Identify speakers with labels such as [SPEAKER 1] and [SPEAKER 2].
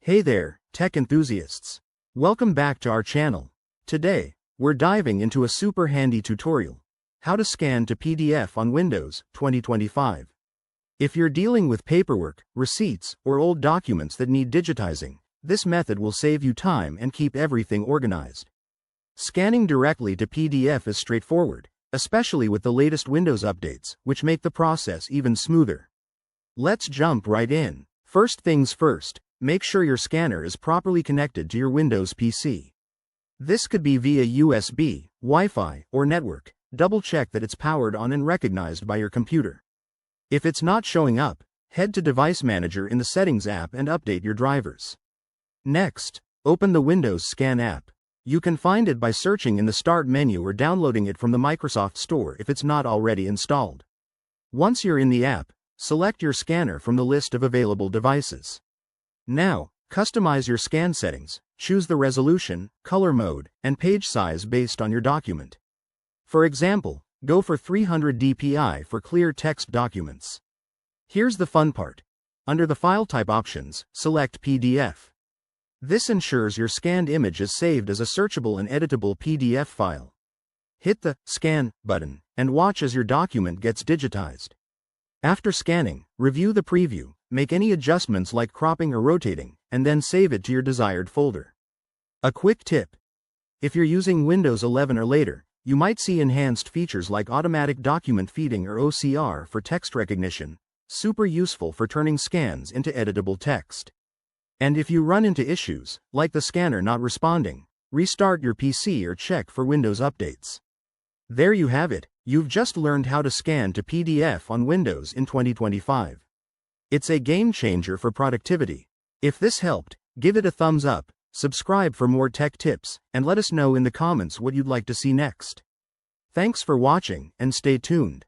[SPEAKER 1] Hey there, tech enthusiasts. Welcome back to our channel. Today, we're diving into a super handy tutorial. How to scan to PDF on Windows 2025. If you're dealing with paperwork, receipts, or old documents that need digitizing, this method will save you time and keep everything organized. Scanning directly to PDF is straightforward, especially with the latest Windows updates, which make the process even smoother. Let's jump right in. First things first, make sure your scanner is properly connected to your Windows PC. This could be via USB, Wi-Fi, or network. Double check that it's powered on and recognized by your computer. If it's not showing up, head to Device Manager in the Settings app and update your drivers. Next, open the Windows Scan app. You can find it by searching in the Start menu or downloading it from the Microsoft Store if it's not already installed. Once you're in the app, select your scanner from the list of available devices. Now, customize your scan settings, choose the resolution, color mode, and page size based on your document. For example, go for 300 dpi for clear text documents. Here's the fun part. Under the file type options, select PDF. This ensures your scanned image is saved as a searchable and editable PDF file. Hit the Scan button and watch as your document gets digitized. After scanning, review the preview, make any adjustments like cropping or rotating, and then save it to your desired folder. A quick tip. If you're using Windows 11 or later, you might see enhanced features like automatic document feeding or OCR for text recognition, super useful for turning scans into editable text. And if you run into issues, like the scanner not responding, restart your PC or check for Windows updates. There you have it, you've just learned how to scan to PDF on Windows in 2025. It's a game changer for productivity. If this helped, give it a thumbs up, subscribe for more tech tips, and let us know in the comments what you'd like to see next. Thanks for watching, and stay tuned.